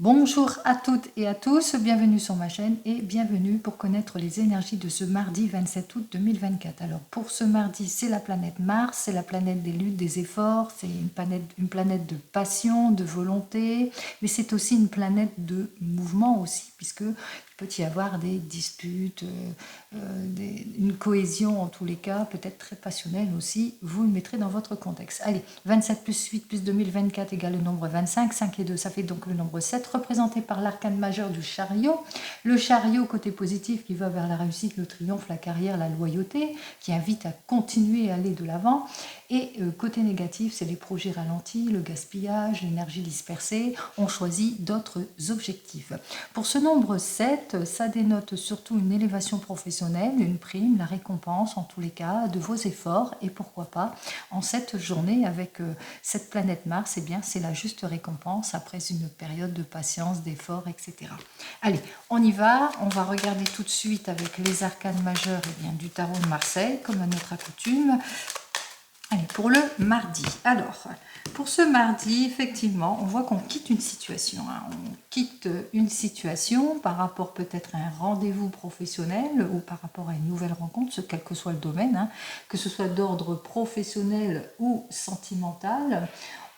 Bonjour à toutes et à tous, bienvenue sur ma chaîne et bienvenue pour connaître les énergies de ce mardi 27 août 2024. Alors pour ce mardi, c'est la planète Mars, c'est la planète des luttes, des efforts, c'est une planète de passion, de volonté, mais c'est aussi une planète de mouvement aussi, puisque il peut y avoir des disputes, une cohésion en tous les cas, peut-être très passionnelle aussi, vous le mettrez dans votre contexte. Allez, 27 plus 8 plus 2024 égale le nombre 25, 5 et 2, ça fait donc le nombre 7, représenté par l'arcane majeur du chariot. Le chariot, côté positif, qui va vers la réussite, le triomphe, la carrière, la loyauté, qui invite à continuer à aller de l'avant. Et côté négatif, c'est les projets ralentis, le gaspillage, l'énergie dispersée. On choisit d'autres objectifs. Pour ce nombre 7, ça dénote surtout une élévation professionnelle, une prime, la récompense en tous les cas de vos efforts. Et pourquoi pas, en cette journée avec cette planète Mars, eh bien c'est la juste récompense après une période de patience, d'efforts, etc. Allez, on y va. On va regarder tout de suite avec les arcanes majeurs du tarot de Marseille, comme à notre accoutume. Allez, pour le mardi. Alors, pour ce mardi, effectivement, on voit qu'on quitte une situation. On quitte une situation par rapport peut-être à un rendez-vous professionnel ou par rapport à une nouvelle rencontre, quel que soit le domaine, que ce soit d'ordre professionnel ou sentimental.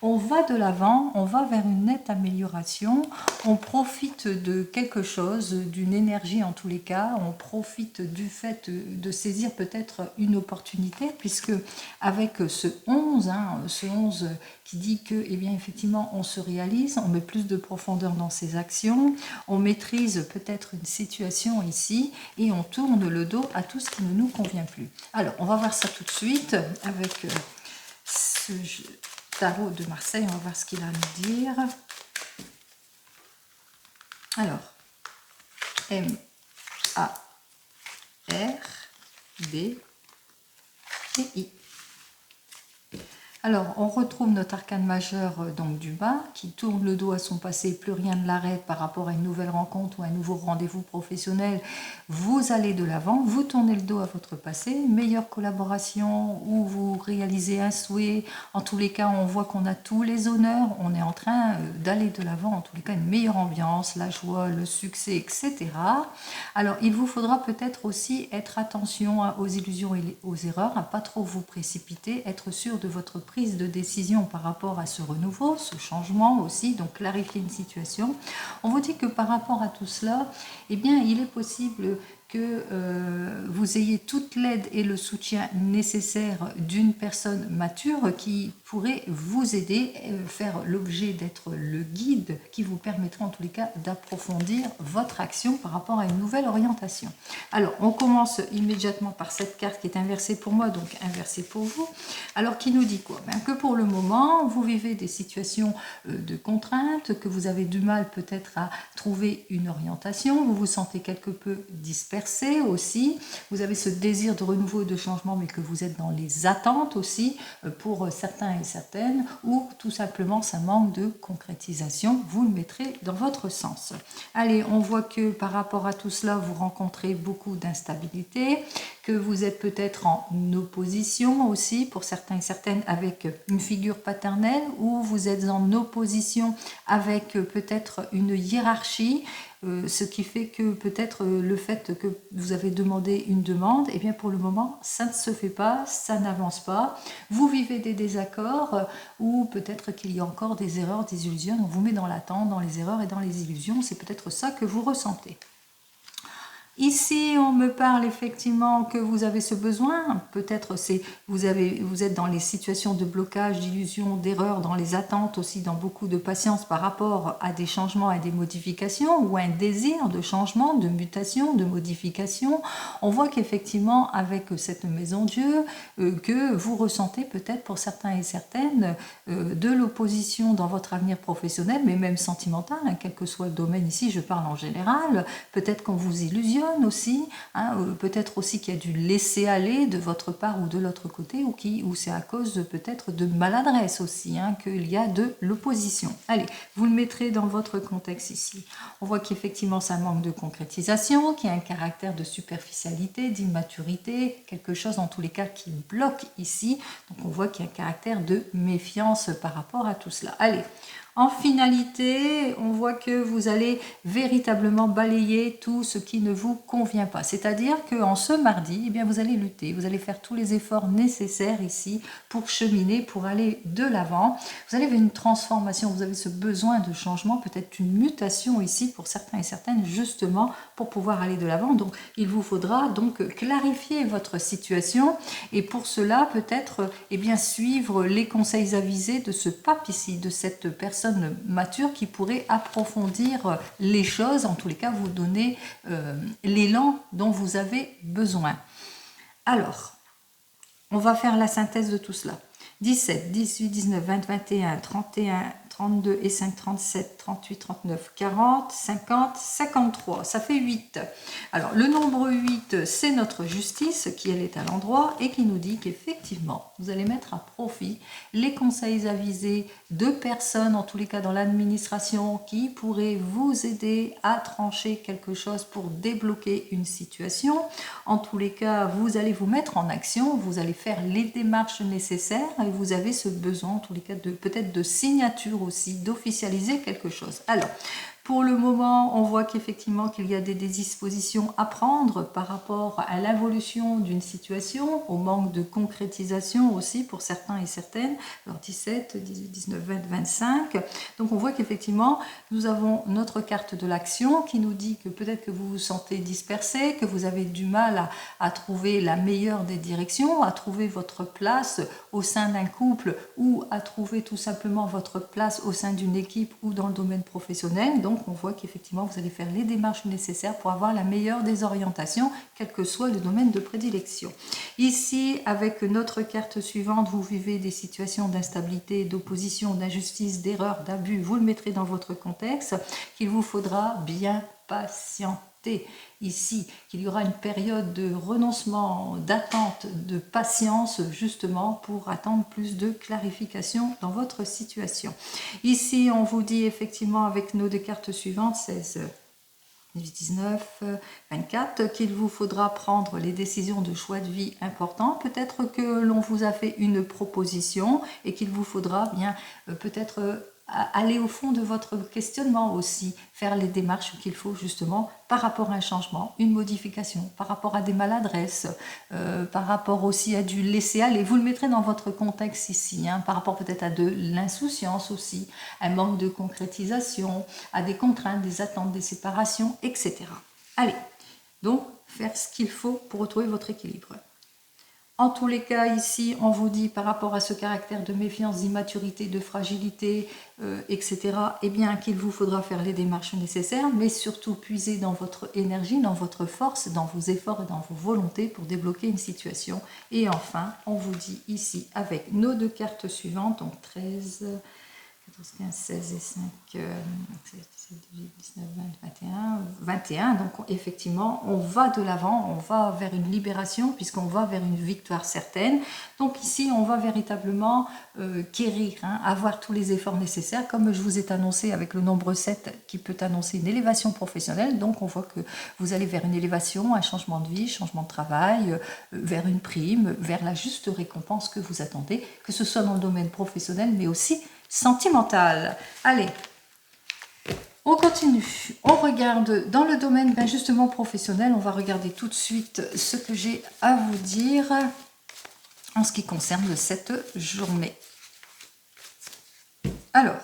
On va de l'avant, on va vers une nette amélioration, on profite de quelque chose, d'une énergie en tous les cas, on profite du fait de saisir peut-être une opportunité, puisque avec ce 11, ce 11 qui dit que, eh bien, effectivement, on se réalise, on met plus de profondeur dans ses actions, on maîtrise peut-être une situation ici, et on tourne le dos à tout ce qui ne nous convient plus. Alors, on va voir ça tout de suite avec ce tarot de Marseille, on va voir ce qu'il a à nous dire. Alors, M, A, R, D et I. Alors, on retrouve notre arcane majeur donc du bas, qui tourne le dos à son passé, plus rien ne l'arrête par rapport à une nouvelle rencontre ou un nouveau rendez-vous professionnel. Vous allez de l'avant, vous tournez le dos à votre passé, meilleure collaboration ou vous réalisez un souhait. En tous les cas, on voit qu'on a tous les honneurs, on est en train d'aller de l'avant, en tous les cas, une meilleure ambiance, la joie, le succès, etc. Alors, il vous faudra peut-être aussi être attention aux illusions et aux erreurs, à pas trop vous précipiter, être sûr de votre prise de décision par rapport à ce renouveau, ce changement aussi, donc clarifier une situation. On vous dit que par rapport à tout cela, eh bien, il est possible que vous ayez toute l'aide et le soutien nécessaire d'une personne mature qui pourrait vous aider, faire l'objet d'être le guide qui vous permettra en tous les cas d'approfondir votre action par rapport à une nouvelle orientation. Alors, on commence immédiatement par cette carte qui est inversée pour moi, donc inversée pour vous. Alors, qui nous dit quoi? Que pour le moment, vous vivez des situations de contraintes, que vous avez du mal peut-être à trouver une orientation, vous vous sentez quelque peu dispersé aussi, vous avez ce désir de renouveau et de changement, mais que vous êtes dans les attentes aussi pour certains et certaines, ou tout simplement ça manque de concrétisation, vous le mettrez dans votre sens. Allez, on voit que par rapport à tout cela, vous rencontrez beaucoup d'instabilité, que vous êtes peut-être en opposition aussi pour certains et certaines avec une figure paternelle, ou vous êtes en opposition avec peut-être une hiérarchie, ce qui fait que peut-être le fait que vous avez demandé une demande, et bien pour le moment ça ne se fait pas, ça n'avance pas, vous vivez des désaccords ou peut-être qu'il y a encore des erreurs, des illusions, on vous met dans l'attente, dans les erreurs et dans les illusions, c'est peut-être ça que vous ressentez. Ici, on me parle effectivement que vous avez ce besoin, peut-être c'est vous êtes dans les situations de blocage, d'illusion, d'erreur, dans les attentes aussi, dans beaucoup de patience par rapport à des changements, à des modifications ou un désir de changement, de mutation, de modification. On voit qu'effectivement, avec cette maison Dieu, que vous ressentez peut-être pour certains et certaines de l'opposition dans votre avenir professionnel, mais même sentimental, quel que soit le domaine ici, je parle en général, peut-être qu'on vous illusionne aussi, peut-être aussi qu'il y a du laisser aller de votre part ou de l'autre côté, ou c'est à cause peut-être de maladresse aussi, qu'il y a de l'opposition. Allez, vous le mettrez dans votre contexte ici. On voit qu'effectivement ça manque de concrétisation, qu'il y a un caractère de superficialité, d'immaturité, quelque chose en tous les cas qui bloque ici. Donc on voit qu'il y a un caractère de méfiance par rapport à tout cela. Allez, En finalité, on voit que vous allez véritablement balayer tout ce qui ne vous convient pas. C'est-à-dire qu'en ce mardi, eh bien, vous allez lutter, vous allez faire tous les efforts nécessaires ici pour cheminer, pour aller de l'avant. Vous allez vers une transformation, vous avez ce besoin de changement, peut-être une mutation ici pour certains et certaines, justement pour pouvoir aller de l'avant. Donc, il vous faudra donc clarifier votre situation et pour cela, peut-être eh bien, suivre les conseils avisés de ce pape ici, de cette personne mature qui pourrait approfondir les choses, en tous les cas vous donner l'élan dont vous avez besoin. Alors, on va faire la synthèse de tout cela. 17, 18, 19, 20, 21, 31, 32 et 5, 37, 38, 39, 40, 50, 53. Ça fait 8. Alors, le nombre 8, c'est notre justice qui, elle, est à l'endroit et qui nous dit qu'effectivement, vous allez mettre à profit les conseils avisés de personnes, en tous les cas dans l'administration, qui pourraient vous aider à trancher quelque chose pour débloquer une situation. En tous les cas, vous allez vous mettre en action, vous allez faire les démarches nécessaires et vous avez ce besoin, en tous les cas, peut-être de signature aussi, d'officialiser quelque chose. Alors, pour le moment, on voit qu'effectivement qu'il y a des dispositions à prendre par rapport à l'évolution d'une situation, au manque de concrétisation aussi pour certains et certaines. Alors 17, 18, 19, 20, 25. Donc on voit qu'effectivement, nous avons notre carte de l'action qui nous dit que peut-être que vous vous sentez dispersé, que vous avez du mal à trouver la meilleure des directions, à trouver votre place au sein d'un couple ou à trouver tout simplement votre place au sein d'une équipe ou dans le domaine professionnel. Donc on voit qu'effectivement vous allez faire les démarches nécessaires pour avoir la meilleure des orientations, quel que soit le domaine de prédilection. Ici, avec notre carte suivante, vous vivez des situations d'instabilité, d'opposition, d'injustice, d'erreur, d'abus. Vous le mettrez dans votre contexte, qu'il vous faudra bien patienter. Ici, qu'il y aura une période de renoncement, d'attente, de patience, justement, pour attendre plus de clarification dans votre situation. Ici, on vous dit effectivement, avec nos deux cartes suivantes, 16, 19, 24, qu'il vous faudra prendre les décisions de choix de vie importants. Peut-être que l'on vous a fait une proposition et qu'il vous faudra bien peut-être aller au fond de votre questionnement aussi, faire les démarches qu'il faut justement par rapport à un changement, une modification, par rapport à des maladresses, par rapport aussi à du laisser-aller. Vous le mettrez dans votre contexte ici, hein, par rapport peut-être à de l'insouciance aussi, un manque de concrétisation, à des contraintes, des attentes, des séparations, etc. Allez, donc faire ce qu'il faut pour retrouver votre équilibre. En tous les cas, ici, on vous dit par rapport à ce caractère de méfiance, d'immaturité, de fragilité, etc., eh bien qu'il vous faudra faire les démarches nécessaires, mais surtout puiser dans votre énergie, dans votre force, dans vos efforts et dans vos volontés pour débloquer une situation. Et enfin, on vous dit ici, avec nos deux cartes suivantes, donc 13, 14, 15, 16 et 5, 17, 18, 19, 20, 21. Donc effectivement, on va de l'avant, on va vers une libération puisqu'on va vers une victoire certaine. Donc ici, on va véritablement quérir, hein, avoir tous les efforts nécessaires, comme je vous ai annoncé avec le nombre 7 qui peut annoncer une élévation professionnelle. Donc on voit que vous allez vers une élévation, un changement de vie, changement de travail, vers une prime, vers la juste récompense que vous attendez, que ce soit dans le domaine professionnel, mais aussi sentimental. Allez, on continue. On regarde dans le domaine justement professionnel. On va regarder tout de suite ce que j'ai à vous dire en ce qui concerne cette journée. Alors,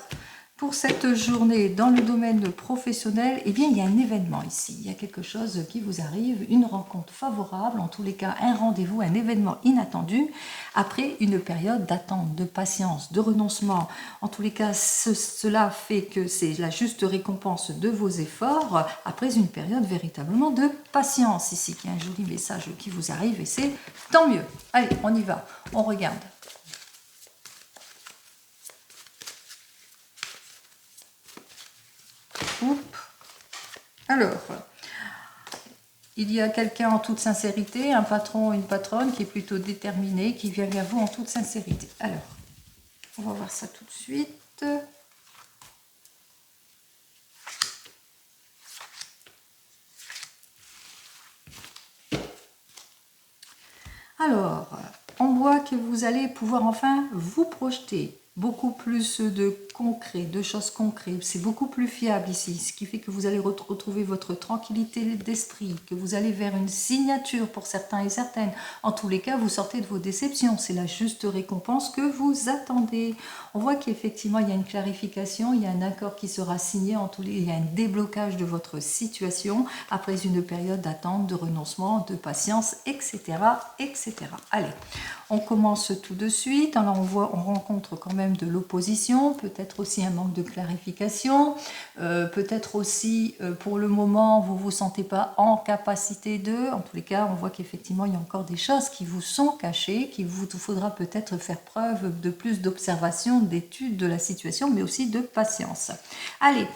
pour cette journée dans le domaine professionnel, eh bien, il y a un événement ici. Il y a quelque chose qui vous arrive, une rencontre favorable, en tous les cas un rendez-vous, un événement inattendu, après une période d'attente, de patience, de renoncement. En tous les cas, cela fait que c'est la juste récompense de vos efforts après une période véritablement de patience. Ici, il y a un joli message qui vous arrive et c'est tant mieux. Allez, on y va, on regarde. Alors, il y a quelqu'un en toute sincérité, un patron, une patronne qui est plutôt déterminé, qui vient vers vous en toute sincérité. Alors, on va voir ça tout de suite. Alors, on voit que vous allez pouvoir enfin vous projeter. Beaucoup plus de concrets, c'est beaucoup plus fiable ici, ce qui fait que vous allez retrouver votre tranquillité d'esprit, que vous allez vers une signature pour certains et certaines. En tous les cas, vous sortez de vos déceptions, c'est la juste récompense que vous attendez. On voit qu'effectivement, il y a une clarification, il y a un accord qui sera signé, il y a un déblocage de votre situation après une période d'attente, de renoncement, de patience, etc., etc. Allez, on commence tout de suite. Alors on rencontre quand même de l'opposition, peut-être aussi un manque de clarification, peut-être aussi pour le moment vous ne vous sentez pas en capacité de. En tous les cas, on voit qu'effectivement il y a encore des choses qui vous sont cachées, qu'il vous faudra peut-être faire preuve de plus d'observation, d'étude de la situation, mais aussi de patience. Allez.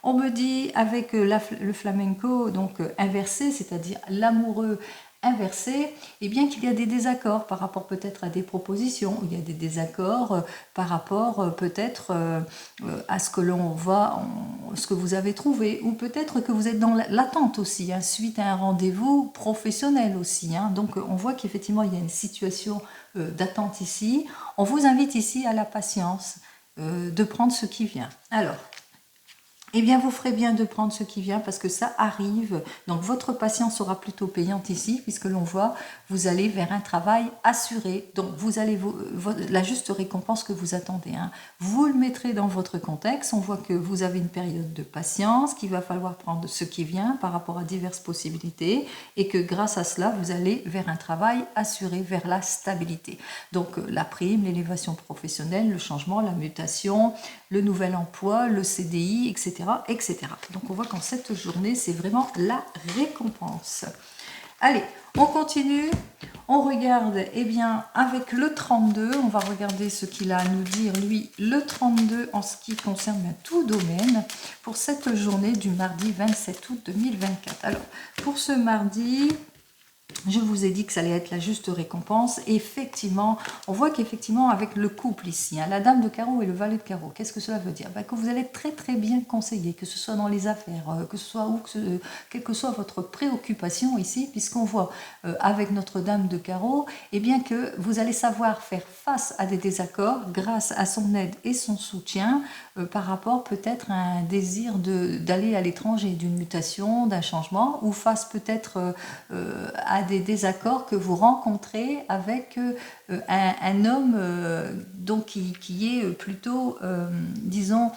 On me dit avec le flamenco, donc inversé, c'est-à-dire l'amoureux inversé, eh bien qu'il y a des désaccords par rapport peut-être à des propositions, il y a des désaccords par rapport peut-être à ce que ce que vous avez trouvé, ou peut-être que vous êtes dans l'attente aussi, hein, suite à un rendez-vous professionnel aussi. Hein. Donc on voit qu'effectivement il y a une situation d'attente ici. On vous invite ici à la patience, de prendre ce qui vient. Alors, eh bien, vous ferez bien de prendre ce qui vient parce que ça arrive. Donc, votre patience sera plutôt payante ici puisque l'on voit, vous allez vers un travail assuré. Donc, vous allez la juste récompense que vous attendez. Hein. Vous le mettrez dans votre contexte. On voit que vous avez une période de patience, qu'il va falloir prendre ce qui vient par rapport à diverses possibilités et que grâce à cela, vous allez vers un travail assuré, vers la stabilité. Donc, la prime, l'élévation professionnelle, le changement, la mutation, le nouvel emploi, le CDI, etc. etc. Donc on voit qu'en cette journée, c'est vraiment la récompense. Allez, on continue. On regarde, eh bien, avec le 32, on va regarder ce qu'il a à nous dire, lui, le 32, en ce qui concerne tout domaine, pour cette journée du mardi 27 août 2024. Alors, pour ce mardi, je vous ai dit que ça allait être la juste récompense. Et effectivement, on voit qu'effectivement, avec le couple ici, hein, la dame de carreau et le valet de carreau, qu'est-ce que cela veut dire? Que vous allez être très très bien conseillé, que ce soit dans les affaires, que ce soit quelle que soit votre préoccupation ici, puisqu'on voit avec notre dame de carreau, eh bien que vous allez savoir faire face à des désaccords grâce à son aide et son soutien par rapport peut-être à un désir d'aller à l'étranger, d'une mutation, d'un changement, ou face peut-être à des désaccords que vous rencontrez avec un homme donc qui est plutôt, disons,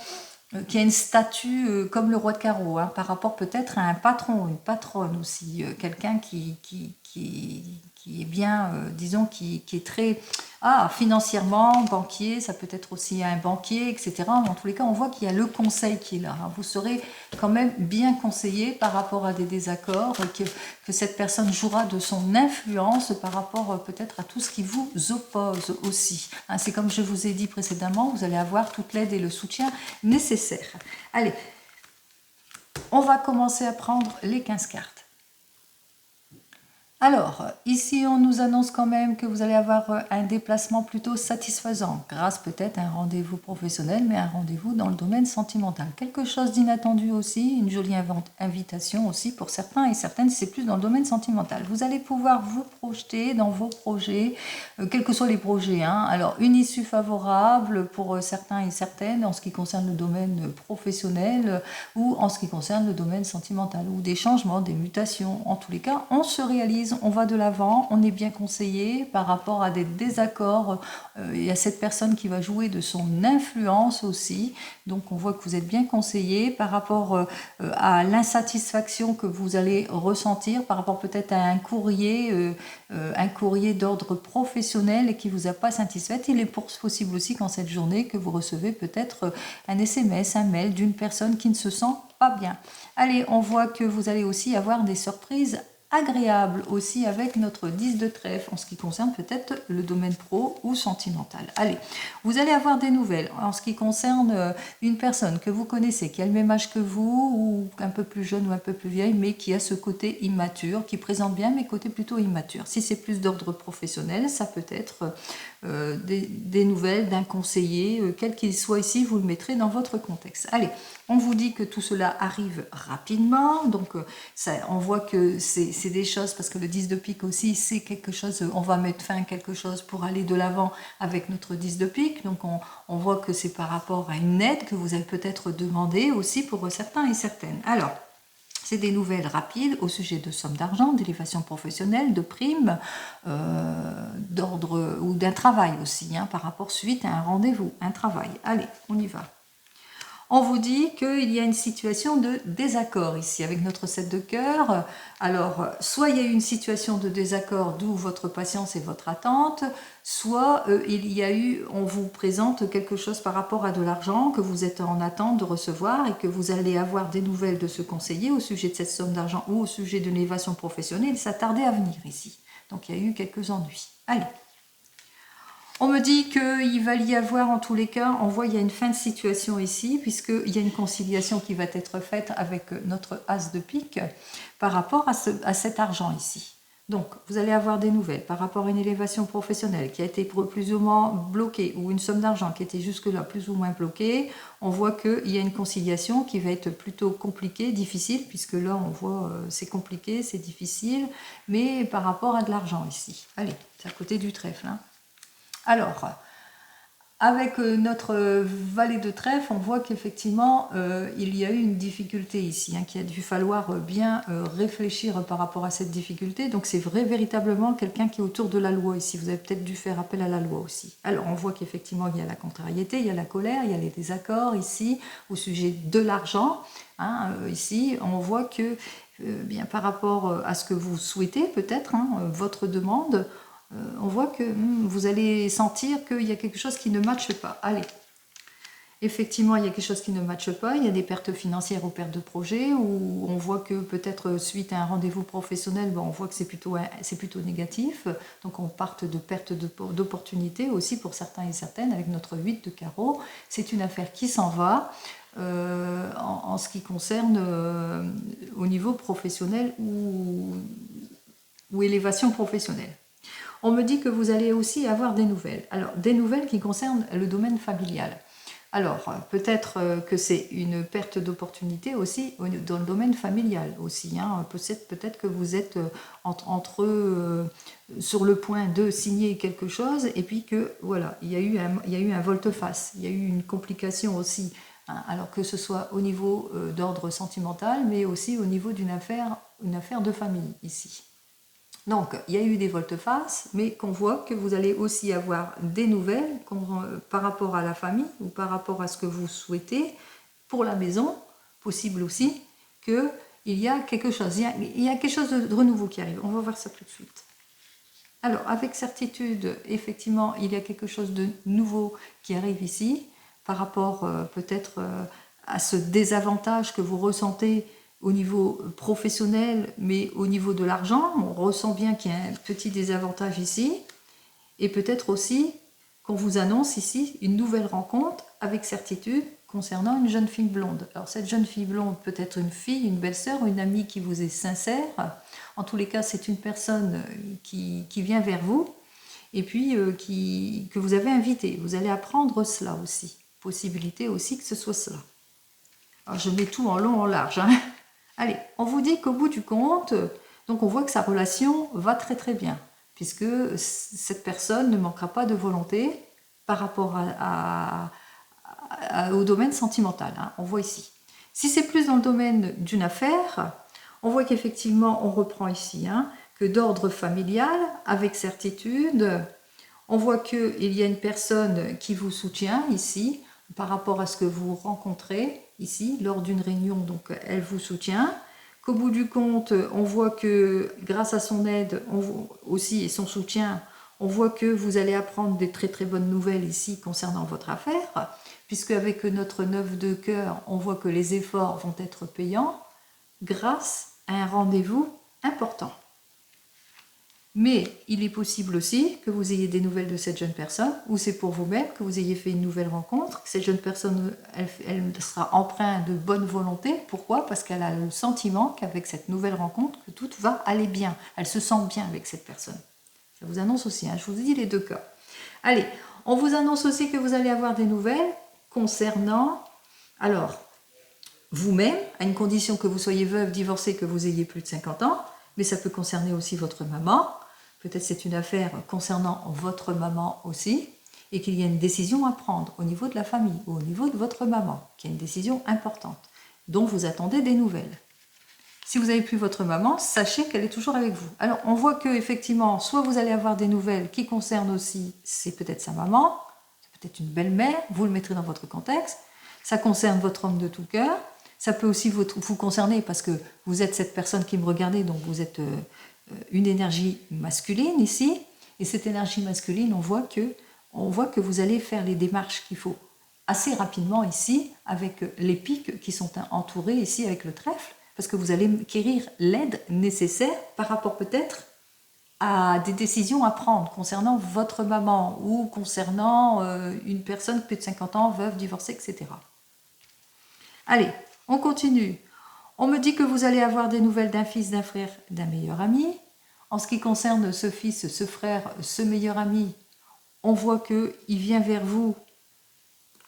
qui a une statue comme le roi de carreau, hein, par rapport peut-être à un patron, une patronne aussi, quelqu'un qui est bien, disons, qui est très financièrement, banquier, ça peut être aussi un banquier, etc. Mais en tous les cas, on voit qu'il y a le conseil qui est là. Hein. Vous serez quand même bien conseillé par rapport à des désaccords, que cette personne jouera de son influence par rapport peut-être à tout ce qui vous oppose aussi. Hein, c'est comme je vous ai dit précédemment, vous allez avoir toute l'aide et le soutien nécessaires. Allez, on va commencer à prendre les 15 cartes. Alors, ici, on nous annonce quand même que vous allez avoir un déplacement plutôt satisfaisant, grâce peut-être à un rendez-vous professionnel, mais un rendez-vous dans le domaine sentimental. Quelque chose d'inattendu aussi, une jolie invitation aussi pour certains et certaines, c'est plus dans le domaine sentimental. Vous allez pouvoir vous projeter dans vos projets, quels que soient les projets. Hein. Alors, une issue favorable pour certains et certaines en ce qui concerne le domaine professionnel ou en ce qui concerne le domaine sentimental, ou des changements, des mutations. En tous les cas, on se réalise. On va de l'avant, on est bien conseillé par rapport à des désaccords. Il y a cette personne qui va jouer de son influence aussi. Donc on voit que vous êtes bien conseillé par rapport à l'insatisfaction que vous allez ressentir, par rapport peut-être à un courrier d'ordre professionnel et qui ne vous a pas satisfait. Il est possible aussi qu'en cette journée que vous recevez peut-être un SMS, un mail d'une personne qui ne se sent pas bien. Allez, on voit que vous allez aussi avoir des surprises agréable aussi avec notre 10 de trèfle en ce qui concerne peut-être le domaine pro ou sentimental. Allez, vous allez avoir des nouvelles en ce qui concerne une personne que vous connaissez, qui a le même âge que vous ou un peu plus jeune ou un peu plus vieille, mais qui a ce côté immature, qui présente bien mes côtés plutôt immatures. Si c'est plus d'ordre professionnel, ça peut être des nouvelles d'un conseiller, quel qu'il soit ici, vous le mettrez dans votre contexte. Allez, on vous dit que tout cela arrive rapidement, donc on voit que c'est c'est des choses, parce que le 10 de pique aussi, c'est quelque chose, on va mettre fin à quelque chose pour aller de l'avant avec notre 10 de pique. Donc on voit que c'est par rapport à une aide que vous avez peut-être demandé aussi pour certains et certaines. Alors, c'est des nouvelles rapides au sujet de sommes d'argent, d'élévation professionnelle, de primes, d'ordre ou d'un travail aussi, hein, par rapport suite à un rendez-vous, un travail. Allez, on y va. On vous dit qu'il y a une situation de désaccord ici avec notre 7 de cœur. Alors, soit il y a eu une situation de désaccord, d'où votre patience et votre attente, soit il y a eu, on vous présente quelque chose par rapport à de l'argent que vous êtes en attente de recevoir et que vous allez avoir des nouvelles de ce conseiller au sujet de cette somme d'argent ou au sujet de l'élévation professionnelle. Ça tardait à venir ici. Donc, il y a eu quelques ennuis. Allez. On me dit qu'il va y avoir, en tous les cas, on voit qu'il y a une fin de situation ici, puisqu'il y a une conciliation qui va être faite avec notre as de pique par rapport à cet argent ici. Donc, vous allez avoir des nouvelles par rapport à une élévation professionnelle qui a été plus ou moins bloquée, ou une somme d'argent qui était jusque-là plus ou moins bloquée. On voit qu'il y a une conciliation qui va être plutôt compliquée, difficile, puisque là, on voit c'est compliqué, c'est difficile, mais par rapport à de l'argent ici. Allez, c'est à côté du trèfle, hein. Alors, avec notre valet de trèfle, on voit qu'effectivement, il y a eu une difficulté ici, hein, qu'il a dû falloir bien réfléchir par rapport à cette difficulté. Donc, c'est vrai, véritablement, quelqu'un qui est autour de la loi ici. Vous avez peut-être dû faire appel à la loi aussi. Alors, on voit qu'effectivement, il y a la contrariété, il y a la colère, il y a les désaccords ici, au sujet de l'argent. Hein, ici, on voit que, bien, par rapport à ce que vous souhaitez, peut-être, hein, votre demande, on voit que vous allez sentir qu'il y a quelque chose qui ne matche pas. Allez, effectivement, il y a quelque chose qui ne matche pas. Il y a des pertes financières ou pertes de projet, ou on voit que peut-être suite à un rendez-vous professionnel, on voit que c'est plutôt négatif. Donc on parte de pertes d'opportunités aussi pour certains et certaines avec notre 8 de carreau. C'est une affaire qui s'en va. En ce qui concerne au niveau professionnel ou élévation professionnelle. On me dit que vous allez aussi avoir des nouvelles. Alors, des nouvelles qui concernent le domaine familial. Alors, peut-être que c'est une perte d'opportunité aussi dans le domaine familial aussi. Hein. Peut-être que vous êtes sur le point de signer quelque chose et puis que, voilà, il y a eu un volte-face, il y a eu une complication aussi. Hein. Alors que ce soit au niveau d'ordre sentimental, mais aussi au niveau d'une affaire de famille ici. Donc, il y a eu des volte-face, mais qu'on voit que vous allez aussi avoir des nouvelles par rapport à la famille ou par rapport à ce que vous souhaitez pour la maison, possible aussi qu'il y a quelque chose. Il y a quelque chose de renouveau qui arrive. On va voir ça tout de suite. Alors, avec certitude, effectivement, il y a quelque chose de nouveau qui arrive ici par rapport peut-être à ce désavantage que vous ressentez au niveau professionnel, mais au niveau de l'argent, on ressent bien qu'il y a un petit désavantage ici. Et peut-être aussi qu'on vous annonce ici une nouvelle rencontre avec certitude concernant une jeune fille blonde. Alors cette jeune fille blonde peut être une fille, une belle-sœur, une amie qui vous est sincère. En tous les cas, c'est une personne qui vient vers vous et puis que vous avez invité. Vous allez apprendre cela aussi. Possibilité aussi que ce soit cela. Alors je mets tout en long, en large, hein. Allez, on vous dit qu'au bout du compte, donc on voit que sa relation va très très bien, puisque cette personne ne manquera pas de volonté par rapport au domaine sentimental, hein, on voit ici. Si c'est plus dans le domaine d'une affaire, on voit qu'effectivement, on reprend ici, hein, que d'ordre familial, avec certitude, on voit qu'il y a une personne qui vous soutient ici, par rapport à ce que vous rencontrez ici, lors d'une réunion, donc elle vous soutient, qu'au bout du compte, on voit que grâce à son aide aussi et son soutien, on voit que vous allez apprendre des très très bonnes nouvelles ici concernant votre affaire, puisque avec notre 9 de cœur, on voit que les efforts vont être payants grâce à un rendez-vous important. Mais il est possible aussi que vous ayez des nouvelles de cette jeune personne, ou c'est pour vous-même que vous ayez fait une nouvelle rencontre, que cette jeune personne, elle sera empreinte de bonne volonté. Pourquoi? Parce qu'elle a le sentiment qu'avec cette nouvelle rencontre, que tout va aller bien. Elle se sent bien avec cette personne. Ça vous annonce aussi, hein, je vous ai dit les deux cas. Allez, on vous annonce aussi que vous allez avoir des nouvelles concernant, alors, vous-même, à une condition que vous soyez veuve, divorcée, que vous ayez plus de 50 ans, mais ça peut concerner aussi votre maman. Peut-être c'est une affaire concernant votre maman aussi, et qu'il y a une décision à prendre au niveau de la famille ou au niveau de votre maman, qui est une décision importante, dont vous attendez des nouvelles. Si vous n'avez plus votre maman, sachez qu'elle est toujours avec vous. Alors, on voit que effectivement, soit vous allez avoir des nouvelles qui concernent aussi, c'est peut-être sa maman, c'est peut-être une belle-mère, vous le mettrez dans votre contexte, ça concerne votre homme de tout cœur, ça peut aussi vous concerner parce que vous êtes cette personne qui me regardait, donc vous êtes une énergie masculine ici, et cette énergie masculine, on voit que vous allez faire les démarches qu'il faut assez rapidement ici, avec les pics qui sont entourés ici avec le trèfle, parce que vous allez acquérir l'aide nécessaire par rapport peut-être à des décisions à prendre concernant votre maman ou concernant une personne plus de 50 ans, veuve, divorcée, etc. Allez, on continue. On me dit que vous allez avoir des nouvelles d'un fils, d'un frère, d'un meilleur ami. En ce qui concerne ce fils, ce frère, ce meilleur ami, on voit qu'il vient vers vous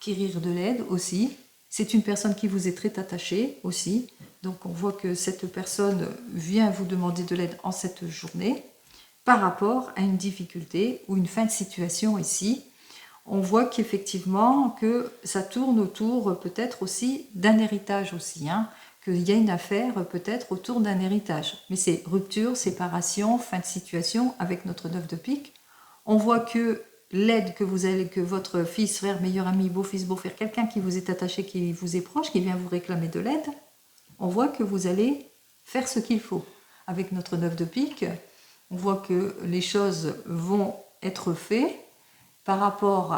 quérir de l'aide aussi. C'est une personne qui vous est très attachée aussi. Donc on voit que cette personne vient vous demander de l'aide en cette journée par rapport à une difficulté ou une fin de situation ici. On voit qu'effectivement que ça tourne autour peut-être aussi d'un héritage aussi, qu'il y a une affaire peut-être autour d'un héritage. Mais c'est rupture, séparation, fin de situation avec notre 9 de pique. On voit que l'aide que votre fils, frère, meilleur ami, beau-fils, beau-frère, quelqu'un qui vous est attaché, qui vous est proche, qui vient vous réclamer de l'aide, on voit que vous allez faire ce qu'il faut. Avec notre 9 de pique, on voit que les choses vont être faites par rapport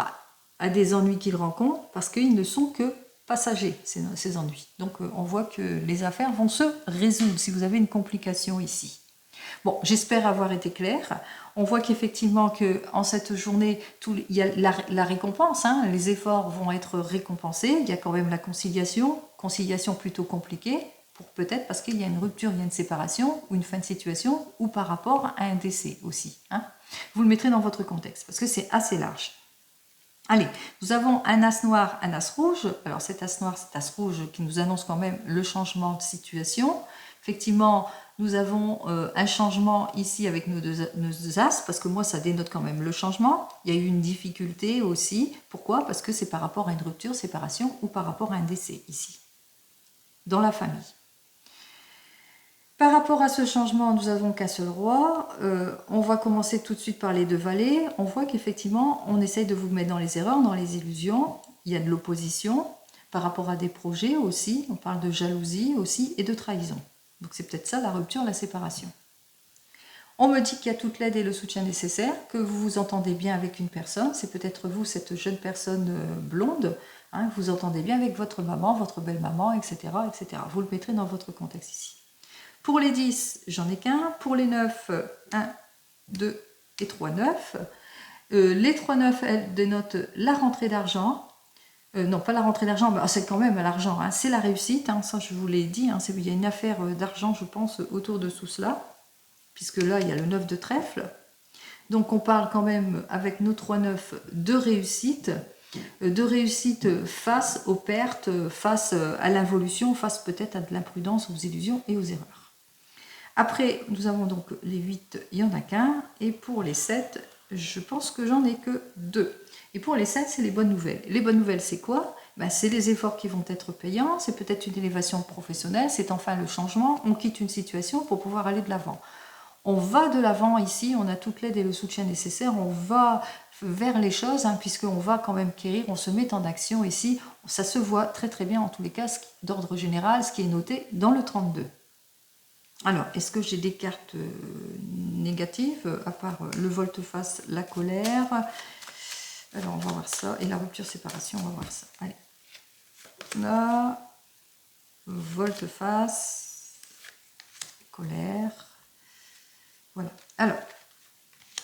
à des ennuis qu'il rencontre, parce qu'ils ne sont que passagers, ces ennuis. Donc on voit que les affaires vont se résoudre si vous avez une complication ici. Bon, j'espère avoir été claire. On voit qu'effectivement en cette journée, il y a la récompense, les efforts vont être récompensés. Il y a quand même la conciliation plutôt compliquée, peut-être parce qu'il y a une rupture, il y a une séparation ou une fin de situation, ou par rapport à un décès aussi. Vous le mettrez dans votre contexte, parce que c'est assez large. Allez, nous avons un as noir, un as rouge. Alors cet as noir, cet as rouge qui nous annonce quand même le changement de situation. Effectivement, nous avons un changement ici avec nos deux as, parce que moi, ça dénote quand même le changement. Il y a eu une difficulté aussi. Pourquoi? Parce que c'est par rapport à une rupture, séparation ou par rapport à un décès ici, dans la famille. Par rapport à ce changement, nous avons qu'un seul roi. On va commencer tout de suite par les deux valets. On voit qu'effectivement, on essaye de vous mettre dans les erreurs, dans les illusions. Il y a de l'opposition par rapport à des projets aussi. On parle de jalousie aussi et de trahison. Donc c'est peut-être ça la rupture, la séparation. On me dit qu'il y a toute l'aide et le soutien nécessaire, que vous vous entendez bien avec une personne. C'est peut-être vous, cette jeune personne blonde. Vous entendez bien avec votre maman, votre belle-maman, etc., etc. Vous le mettrez dans votre contexte ici. Pour les 10, j'en ai qu'un. Pour les 9, 1, 2 et 3, 9. Les 3 9, elles dénotent la rentrée d'argent. Non, pas la rentrée d'argent, mais c'est quand même l'argent. C'est la réussite, ça je vous l'ai dit. Il y a une affaire d'argent, je pense, autour de tout cela. Puisque là, il y a le 9 de trèfle. Donc on parle quand même, avec nos 3 9, de réussite. De réussite face aux pertes, face à l'involution, face peut-être à de l'imprudence, aux illusions et aux erreurs. Après, nous avons donc les 8, il n'y en a qu'un. Et pour les 7, je pense que j'en ai que 2. Et pour les 7, c'est les bonnes nouvelles. Les bonnes nouvelles, c'est quoi? C'est les efforts qui vont être payants, c'est peut-être une élévation professionnelle, c'est enfin le changement. On quitte une situation pour pouvoir aller de l'avant. On va de l'avant ici, on a toute l'aide et le soutien nécessaire, on va vers les choses, puisqu'on va quand même quérir, on se met en action ici. Ça se voit très très bien en tous les cas, d'ordre général, ce qui est noté dans le 32. Alors, est-ce que j'ai des cartes négatives, à part le volte-face, la colère? Alors, on va voir ça. Et la rupture-séparation, on va voir ça. Allez. Là, volte-face, colère. Voilà. Alors,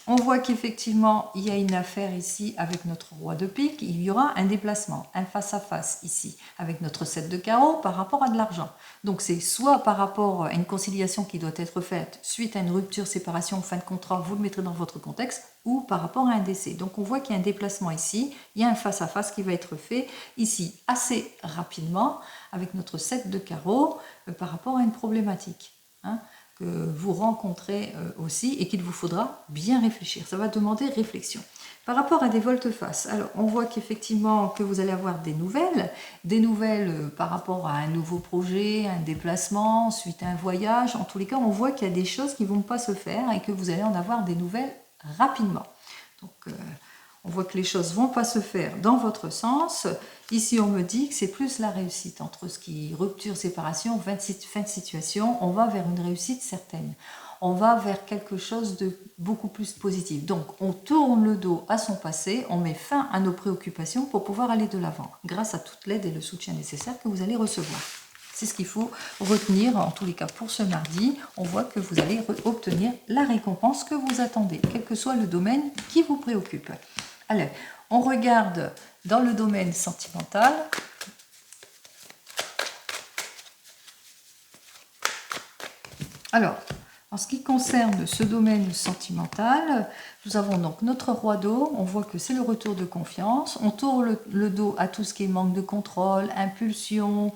on voit qu'effectivement, il y a une affaire ici avec notre roi de pique. Il y aura un déplacement, un face-à-face ici, avec notre 7 de carreau par rapport à de l'argent. Donc, c'est soit par rapport à une conciliation qui doit être faite suite à une rupture, séparation, fin de contrat, vous le mettrez dans votre contexte, ou par rapport à un décès. Donc, on voit qu'il y a un déplacement ici, il y a un face-à-face qui va être fait ici assez rapidement avec notre 7 de carreau par rapport à une problématique. que vous rencontrez aussi et qu'il vous faudra bien réfléchir. Ça va demander réflexion. Par rapport à des volte-face, alors on voit qu'effectivement que vous allez avoir des nouvelles par rapport à un nouveau projet, un déplacement, suite à un voyage. En tous les cas, on voit qu'il y a des choses qui ne vont pas se faire et que vous allez en avoir des nouvelles rapidement. Donc, on voit que les choses ne vont pas se faire dans votre sens. Ici, on me dit que c'est plus la réussite entre ce qui est rupture, séparation, fin de situation. On va vers une réussite certaine. On va vers quelque chose de beaucoup plus positif. Donc, on tourne le dos à son passé, on met fin à nos préoccupations pour pouvoir aller de l'avant, grâce à toute l'aide et le soutien nécessaire que vous allez recevoir. C'est ce qu'il faut retenir, en tous les cas pour ce mardi. On voit que vous allez obtenir la récompense que vous attendez, quel que soit le domaine qui vous préoccupe. Allez, on regarde dans le domaine sentimental. Alors, en ce qui concerne ce domaine sentimental, nous avons donc notre roi d'eau, on voit que c'est le retour de confiance, on tourne le dos à tout ce qui est manque de contrôle, impulsion,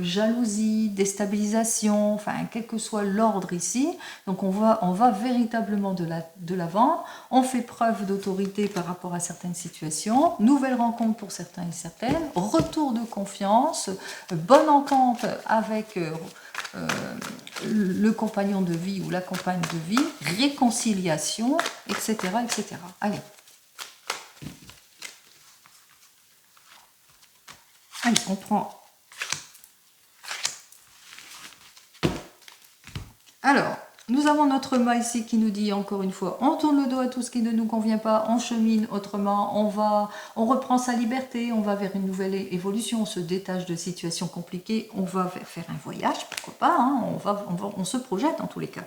jalousie, déstabilisation, enfin quel que soit l'ordre ici, donc on va véritablement de l'avant, on fait preuve d'autorité par rapport à certaines situations, nouvelle rencontre pour certains et certaines, retour de confiance, bonne entente avec le compagnon de vie ou la compagne de vie, réconciliation, etc. etc. Allez. Allez, on prend. Alors, nous avons notre mât ici qui nous dit encore une fois, on tourne le dos à tout ce qui ne nous convient pas, on chemine autrement, on reprend sa liberté, on va vers une nouvelle évolution, on se détache de situations compliquées, on va faire un voyage, pourquoi pas, hein, on se projette en tous les cas.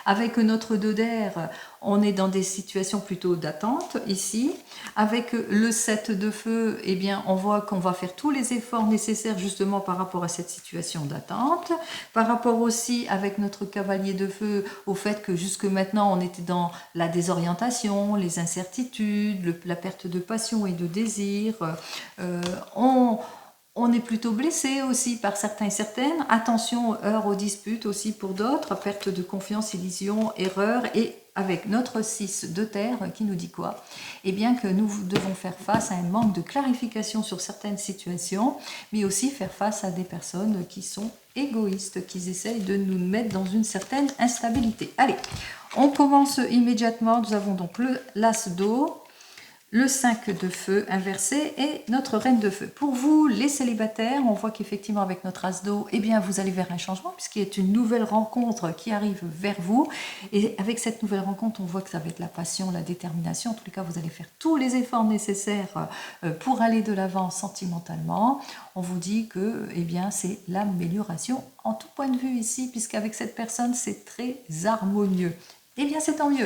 Avec notre dos d'air, on est dans des situations plutôt d'attente ici. Avec le 7 de feu, eh bien, on voit qu'on va faire tous les efforts nécessaires justement par rapport à cette situation d'attente. Par rapport aussi avec notre cavalier de feu au fait que jusque maintenant on était dans la désorientation, les incertitudes, la perte de passion et de désir. On est plutôt blessé aussi par certains et certaines. Attention, heurts aux disputes aussi pour d'autres. Perte de confiance, illusion, erreur. Et avec notre 6 de terre qui nous dit quoi? Eh bien que nous devons faire face à un manque de clarification sur certaines situations, mais aussi faire face à des personnes qui sont égoïstes, qui essayent de nous mettre dans une certaine instabilité. Allez, on commence immédiatement. Nous avons donc l'as d'eau, le 5 de feu inversé et notre reine de feu. Pour vous, les célibataires, on voit qu'effectivement avec notre as d'eau, eh bien vous allez vers un changement puisqu'il y a une nouvelle rencontre qui arrive vers vous. Et avec cette nouvelle rencontre, on voit que ça va être la passion, la détermination. En tous les cas, vous allez faire tous les efforts nécessaires pour aller de l'avant sentimentalement. On vous dit que eh bien c'est l'amélioration en tout point de vue ici, puisqu'avec cette personne, c'est très harmonieux. Eh bien, c'est tant mieux.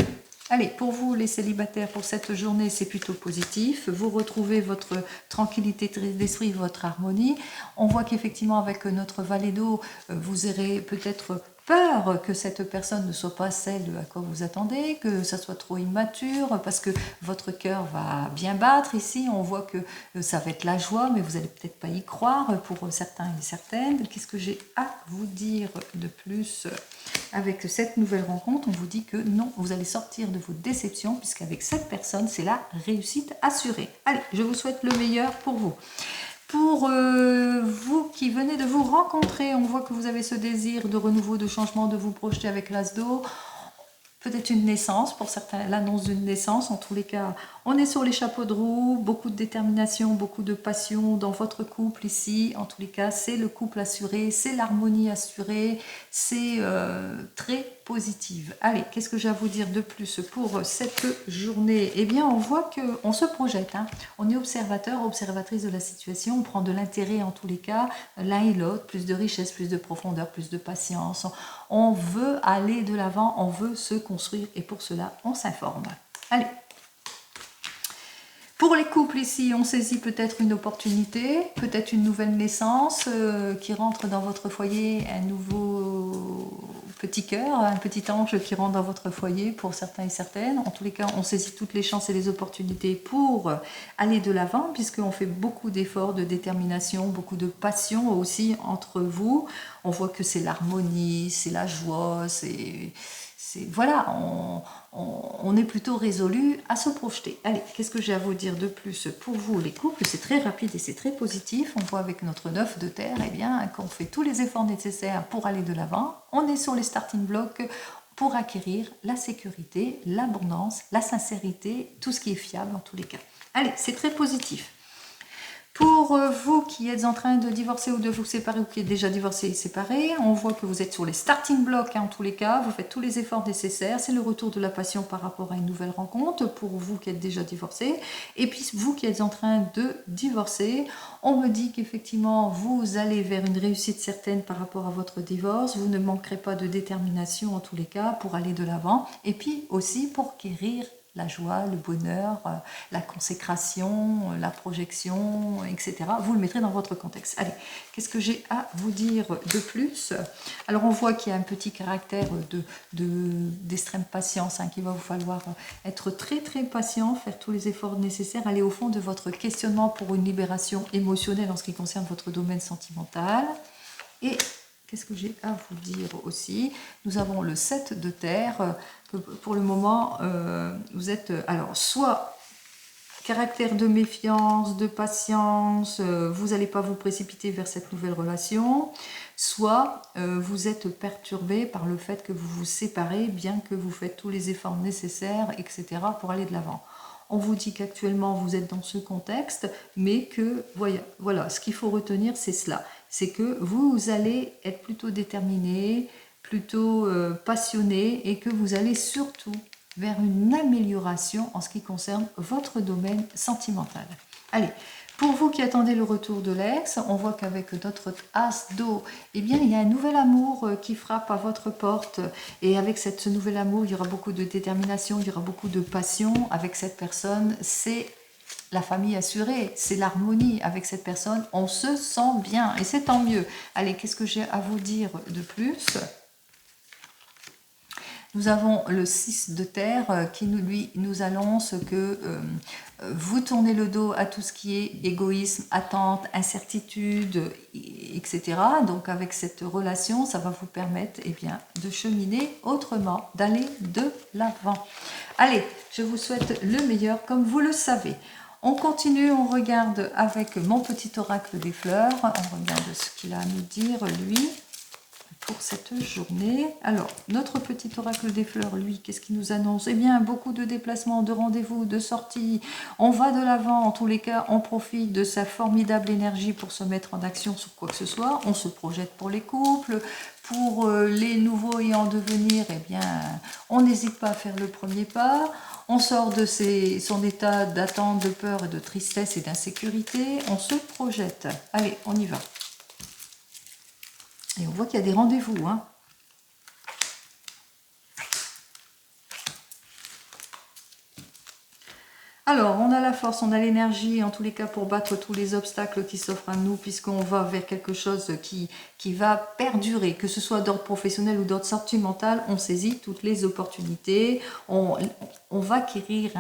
Allez, pour vous les célibataires, pour cette journée, c'est plutôt positif. Vous retrouvez votre tranquillité d'esprit, votre harmonie. On voit qu'effectivement, avec notre valet d'eau, vous aurez peut-être peur que cette personne ne soit pas celle à quoi vous attendez, que ça soit trop immature, parce que votre cœur va bien battre ici. On voit que ça va être la joie, mais vous n'allez peut-être pas y croire pour certains et certaines. Qu'est-ce que j'ai à vous dire de plus? Avec cette nouvelle rencontre, on vous dit que non, vous allez sortir de vos déceptions, puisqu'avec cette personne, c'est la réussite assurée. Allez, je vous souhaite le meilleur pour vous. Pour vous qui venez de vous rencontrer, on voit que vous avez ce désir de renouveau, de changement, de vous projeter avec l'as d'eau. Peut-être une naissance, pour certains, l'annonce d'une naissance. En tous les cas, on est sur les chapeaux de roue, beaucoup de détermination, beaucoup de passion dans votre couple ici. En tous les cas, c'est le couple assuré, c'est l'harmonie assurée, c'est très positive. Allez, qu'est-ce que j'ai à vous dire de plus pour cette journée? Eh bien, on voit qu'on se projette, hein. On est observateur, observatrice de la situation, on prend de l'intérêt en tous les cas, l'un et l'autre, plus de richesse, plus de profondeur, plus de patience. On veut aller de l'avant, on veut se construire et pour cela, on s'informe. Allez. Pour les couples ici, on saisit peut-être une opportunité, peut-être une nouvelle naissance qui rentre dans votre foyer, un nouveau petit cœur, un petit ange qui rentre dans votre foyer pour certains et certaines. En tous les cas, on saisit toutes les chances et les opportunités pour aller de l'avant, puisqu'on fait beaucoup d'efforts, de détermination, beaucoup de passion aussi entre vous. On voit que c'est l'harmonie, c'est la joie, voilà, on est plutôt résolu à se projeter. Allez, qu'est-ce que j'ai à vous dire de plus pour vous les couples? C'est très rapide et c'est très positif. On voit avec notre 9 de terre, eh bien, qu'on fait tous les efforts nécessaires pour aller de l'avant. On est sur les starting blocks pour acquérir la sécurité, l'abondance, la sincérité, tout ce qui est fiable en tous les cas. Allez, c'est très positif. Pour vous qui êtes en train de divorcer ou de vous séparer ou qui êtes déjà divorcé et séparé, on voit que vous êtes sur les starting blocks en tous les cas, vous faites tous les efforts nécessaires, c'est le retour de la passion par rapport à une nouvelle rencontre pour vous qui êtes déjà divorcé. Et puis vous qui êtes en train de divorcer, on me dit qu'effectivement vous allez vers une réussite certaine par rapport à votre divorce, vous ne manquerez pas de détermination en tous les cas pour aller de l'avant et puis aussi pour guérir la joie, le bonheur, la consécration, la projection, etc. Vous le mettrez dans votre contexte. Allez, qu'est-ce que j'ai à vous dire de plus? Alors, on voit qu'il y a un petit caractère d'extrême patience, qu'il va vous falloir être très, très patient, faire tous les efforts nécessaires, aller au fond de votre questionnement pour une libération émotionnelle en ce qui concerne votre domaine sentimental. Et qu'est-ce que j'ai à vous dire aussi? Nous avons le 7 de terre, que pour le moment, vous êtes, alors, soit caractère de méfiance, de patience, vous n'allez pas vous précipiter vers cette nouvelle relation, soit vous êtes perturbé par le fait que vous vous séparez, bien que vous faites tous les efforts nécessaires, etc., pour aller de l'avant. On vous dit qu'actuellement vous êtes dans ce contexte, mais que, voilà, ce qu'il faut retenir, c'est cela. C'est que vous allez être plutôt déterminé, plutôt passionné, et que vous allez surtout vers une amélioration en ce qui concerne votre domaine sentimental. Allez, pour vous qui attendez le retour de l'ex, on voit qu'avec notre as d'eau, eh bien, il y a un nouvel amour qui frappe à votre porte. Et avec ce nouvel amour, il y aura beaucoup de détermination, il y aura beaucoup de passion avec cette personne. C'est la famille assurée, c'est l'harmonie avec cette personne. On se sent bien et c'est tant mieux. Allez, qu'est-ce que j'ai à vous dire de plus ? Nous avons le 6 de terre qui nous annonce que vous tournez le dos à tout ce qui est égoïsme, attente, incertitude, etc. Donc avec cette relation, ça va vous permettre bien, de cheminer autrement, d'aller de l'avant. Allez, je vous souhaite le meilleur comme vous le savez. On continue, on regarde avec mon petit oracle des fleurs, on regarde ce qu'il a à nous dire lui. Pour cette journée. Alors, notre petit oracle des fleurs, lui, qu'est-ce qu'il nous annonce? Eh bien, beaucoup de déplacements, de rendez-vous, de sorties. On va de l'avant, en tous les cas, on profite de sa formidable énergie pour se mettre en action sur quoi que ce soit. On se projette pour les couples, pour les nouveaux et en devenir, eh bien, on n'hésite pas à faire le premier pas. On sort de son état d'attente, de peur, et de tristesse et d'insécurité. On se projette. Allez, on y va. Et on voit qu'il y a des rendez-vous. Alors, on a la force, on a l'énergie, en tous les cas, pour battre tous les obstacles qui s'offrent à nous, puisqu'on va vers quelque chose qui va perdurer, que ce soit d'ordre professionnel ou d'ordre sentimental, on saisit toutes les opportunités, on va acquérir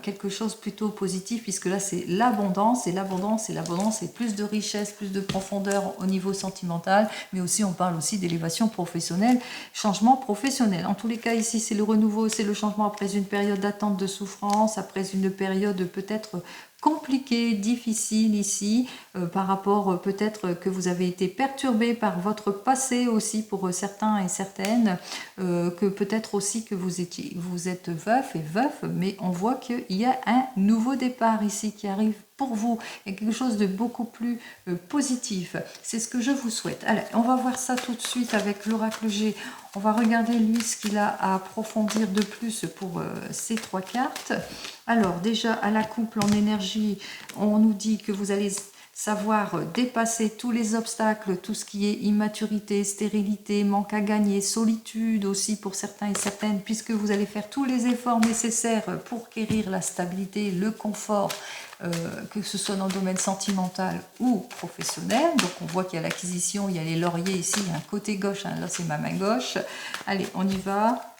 quelque chose plutôt positif, puisque là, c'est l'abondance, et l'abondance, c'est plus de richesse, plus de profondeur au niveau sentimental, mais aussi, on parle aussi d'élévation professionnelle, changement professionnel. En tous les cas, ici, c'est le renouveau, c'est le changement après une période d'attente, de souffrance, après une période peut-être compliquée, difficile ici, par rapport peut-être que vous avez été perturbé par votre passé aussi pour certains et certaines, que peut-être aussi que vous êtes veuf et veuf, mais on voit qu'il y a un nouveau départ ici qui arrive pour vous, et quelque chose de beaucoup plus positif. C'est ce que je vous souhaite. Allez, on va voir ça tout de suite avec l'oracle G. On va regarder lui ce qu'il a à approfondir de plus pour ces 3 cartes. Alors déjà à la couple en énergie, on nous dit que vous allez savoir dépasser tous les obstacles, tout ce qui est immaturité, stérilité, manque à gagner, solitude aussi pour certains et certaines, puisque vous allez faire tous les efforts nécessaires pour acquérir la stabilité, le confort, que ce soit dans le domaine sentimental ou professionnel. Donc on voit qu'il y a l'acquisition, il y a les lauriers ici, il y a un côté gauche, hein, là c'est ma main gauche. Allez, on y va.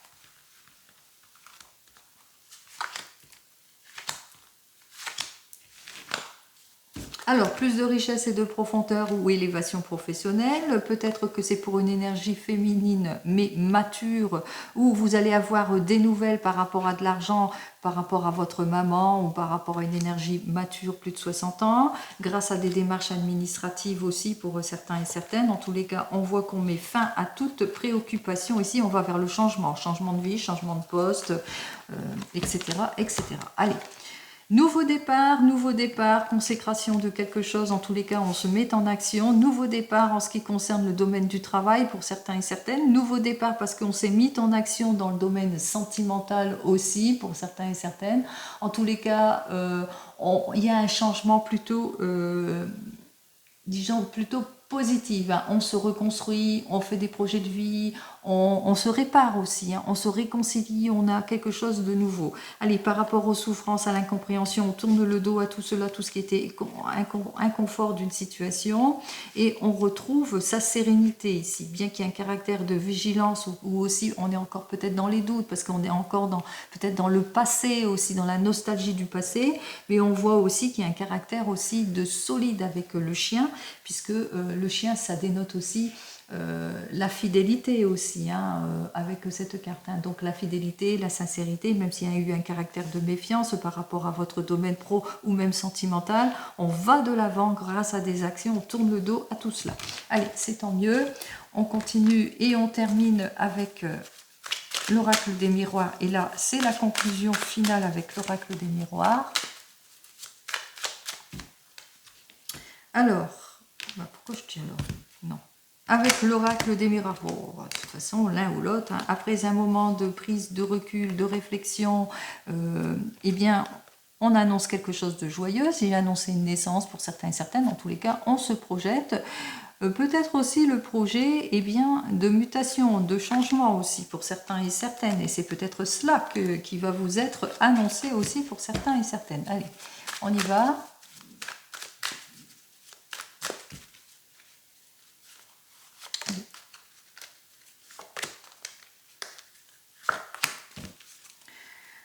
Alors, plus de richesse et de profondeur ou élévation professionnelle. Peut-être que c'est pour une énergie féminine, mais mature, où vous allez avoir des nouvelles par rapport à de l'argent, par rapport à votre maman ou par rapport à une énergie mature, plus de 60 ans, grâce à des démarches administratives aussi pour certains et certaines. En tous les cas, on voit qu'on met fin à toute préoccupation. Ici, on va vers le changement, changement de vie, changement de poste, etc., etc. Allez. Nouveau départ, consécration de quelque chose, en tous les cas on se met en action, nouveau départ en ce qui concerne le domaine du travail pour certains et certaines, nouveau départ parce qu'on s'est mis en action dans le domaine sentimental aussi pour certains et certaines, en tous les cas il y a un changement plutôt, disons plutôt positif, hein. On se reconstruit, on fait des projets de vie, on se répare aussi, hein. On se réconcilie, on a quelque chose de nouveau. Allez, par rapport aux souffrances, à l'incompréhension, on tourne le dos à tout cela, tout ce qui était inconfort d'une situation, et on retrouve sa sérénité ici, bien qu'il y ait un caractère de vigilance, ou aussi on est encore peut-être dans les doutes, parce qu'on est encore peut-être dans le passé aussi, dans la nostalgie du passé, mais on voit aussi qu'il y a un caractère aussi de solide avec le chien, puisque le chien, ça dénote aussi la fidélité aussi, hein, avec cette carte. Hein. Donc la fidélité, la sincérité, même s'il y a eu un caractère de méfiance par rapport à votre domaine pro ou même sentimental, on va de l'avant grâce à des actions, on tourne le dos à tout cela. Allez, c'est tant mieux. On continue et on termine avec l'oracle des miroirs. Et là, c'est la conclusion finale avec l'oracle des miroirs. Alors, pourquoi je dis alors? Non. Avec l'oracle des miroirs, bon, de toute façon, l'un ou l'autre, hein, après un moment de prise de recul, de réflexion, eh bien, on annonce quelque chose de joyeux. Il a annoncé une naissance pour certains et certaines. En tous les cas, on se projette. Peut-être aussi le projet de mutation, de changement aussi pour certains et certaines. Et c'est peut-être cela qui va vous être annoncé aussi pour certains et certaines. Allez, on y va.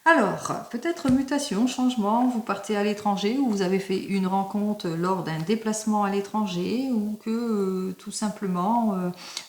Alors, peut-être mutation, changement, vous partez à l'étranger ou vous avez fait une rencontre lors d'un déplacement à l'étranger ou que tout simplement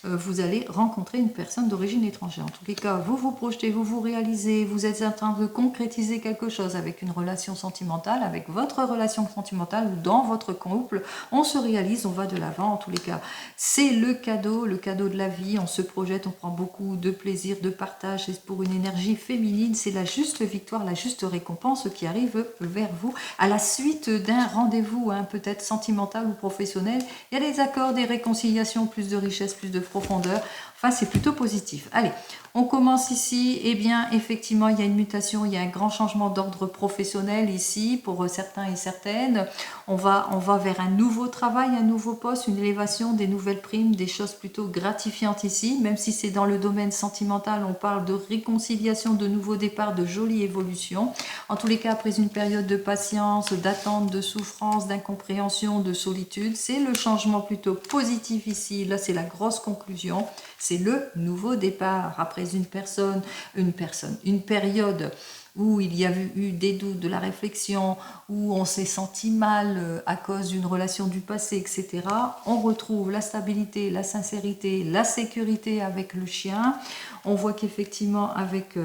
vous allez rencontrer une personne d'origine étrangère. En tous les cas, vous vous projetez, vous vous réalisez, vous êtes en train de concrétiser quelque chose avec une relation sentimentale, avec votre relation sentimentale ou dans votre couple, on se réalise, on va de l'avant. En tous les cas, c'est le cadeau de la vie, on se projette, on prend beaucoup de plaisir, de partage, et pour une énergie féminine, c'est la juste victoire, la juste récompense qui arrive vers vous à la suite d'un rendez-vous, hein, peut-être sentimental ou professionnel. Il y a des accords, des réconciliations, plus de richesse, plus de profondeur. Enfin, c'est plutôt positif. Allez, on commence ici. Eh bien, effectivement, il y a une mutation, il y a un grand changement d'ordre professionnel ici pour certains et certaines. On va vers un nouveau travail, un nouveau poste, une élévation, des nouvelles primes, des choses plutôt gratifiantes ici. Même si c'est dans le domaine sentimental, on parle de réconciliation, de nouveau départ, de jolie évolution. En tous les cas, après une période de patience, d'attente, de souffrance, d'incompréhension, de solitude, c'est le changement plutôt positif ici. Là, c'est la grosse conclusion. C'est le nouveau départ. Après une période où il y a eu des doutes, de la réflexion, où on s'est senti mal à cause d'une relation du passé, etc. On retrouve la stabilité, la sincérité, la sécurité avec le chien. On voit qu'effectivement, avec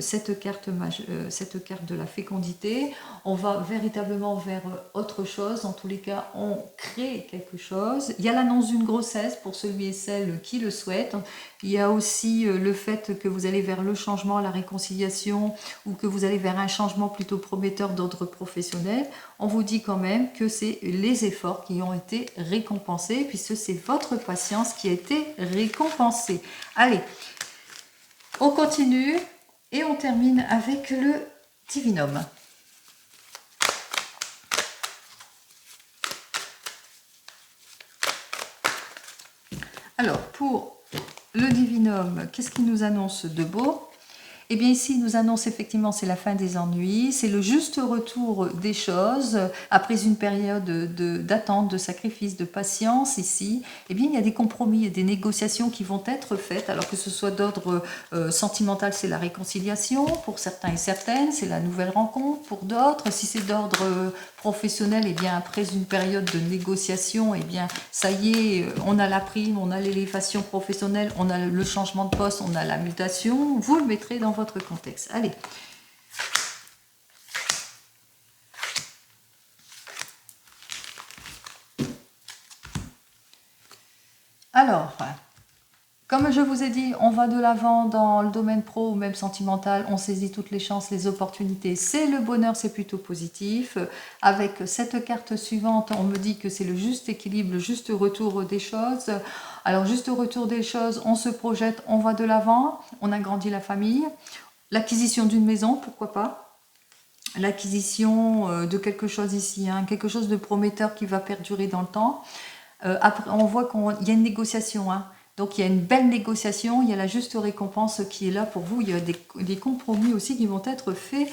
cette carte de la fécondité, on va véritablement vers autre chose. En tous les cas, on crée quelque chose. Il y a l'annonce d'une grossesse pour celui et celle qui le souhaitent. Il y a aussi le fait que vous allez vers le changement, la réconciliation, ou que vous allez vers un changement plutôt prometteur d'ordre professionnel. On vous dit quand même que c'est les efforts qui ont été récompensés, puisque c'est votre patience qui a été récompensée. Allez, on continue et on termine avec le divinum. Alors, pour le divinum, qu'est-ce qu'il nous annonce de beau? Eh bien ici, il nous annonce effectivement, c'est la fin des ennuis, c'est le juste retour des choses, après une période d'attente, de sacrifice, de patience ici, eh bien il y a des compromis et des négociations qui vont être faites, alors que ce soit d'ordre sentimental, c'est la réconciliation, pour certains et certaines, c'est la nouvelle rencontre, pour d'autres, si c'est d'ordre professionnel, eh bien après une période de négociation, eh bien ça y est, on a la prime, on a l'élévation professionnelle, on a le changement de poste, on a la mutation, vous le mettrez dans votre contexte. Allez. Alors, comme je vous ai dit, on va de l'avant dans le domaine pro ou même sentimental, on saisit toutes les chances, les opportunités, c'est le bonheur, c'est plutôt positif. Avec cette carte suivante, on me dit que c'est le juste équilibre, le juste retour des choses. Alors, juste retour des choses, on se projette, on va de l'avant, on agrandit la famille. L'acquisition d'une maison, pourquoi pas? L'acquisition de quelque chose ici, hein, quelque chose de prometteur qui va perdurer dans le temps. Après, on voit qu'il y a une négociation, hein. Donc il y a une belle négociation, il y a la juste récompense qui est là pour vous, il y a des compromis aussi qui vont être faits,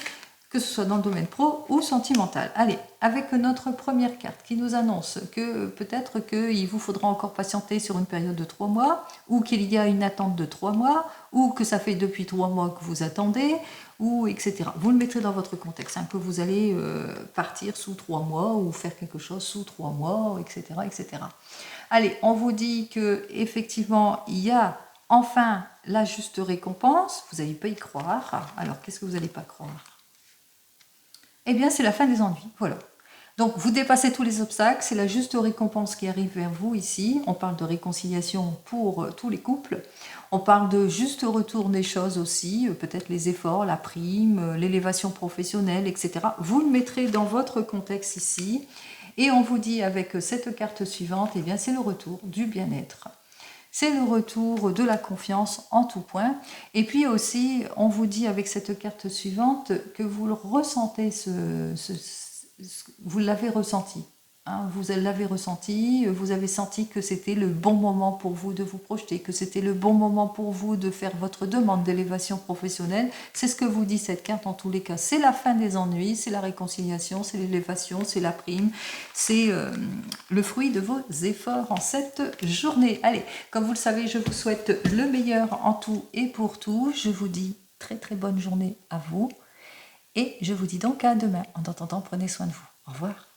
que ce soit dans le domaine pro ou sentimental. Allez, avec notre première carte qui nous annonce que peut-être qu'il vous faudra encore patienter sur une période de 3 mois, ou qu'il y a une attente de 3 mois, ou que ça fait depuis 3 mois que vous attendez, ou etc. Vous le mettrez dans votre contexte, hein, que vous allez partir sous 3 mois, ou faire quelque chose sous 3 mois, etc. etc. Allez, on vous dit que effectivement il y a enfin la juste récompense, vous n'allez pas y croire. Alors, qu'est-ce que vous n'allez pas croire? Eh bien, c'est la fin des ennuis, voilà. Donc, vous dépassez tous les obstacles, c'est la juste récompense qui arrive vers vous ici. On parle de réconciliation pour tous les couples. On parle de juste retour des choses aussi, peut-être les efforts, la prime, l'élévation professionnelle, etc. Vous le mettrez dans votre contexte ici. Et on vous dit avec cette carte suivante, eh bien, c'est le retour du bien-être. C'est le retour de la confiance en tout point. Et puis aussi, on vous dit avec cette carte suivante que vous le ressentez, vous l'avez ressenti. Hein, vous l'avez ressenti, vous avez senti que c'était le bon moment pour vous de vous projeter, que c'était le bon moment pour vous de faire votre demande d'élévation professionnelle. C'est ce que vous dit cette carte en tous les cas. C'est la fin des ennuis, c'est la réconciliation, c'est l'élévation, c'est la prime, c'est le fruit de vos efforts en cette journée. Allez, comme vous le savez, je vous souhaite le meilleur en tout et pour tout. Je vous dis très très bonne journée à vous et je vous dis donc à demain. En attendant, prenez soin de vous. Au revoir.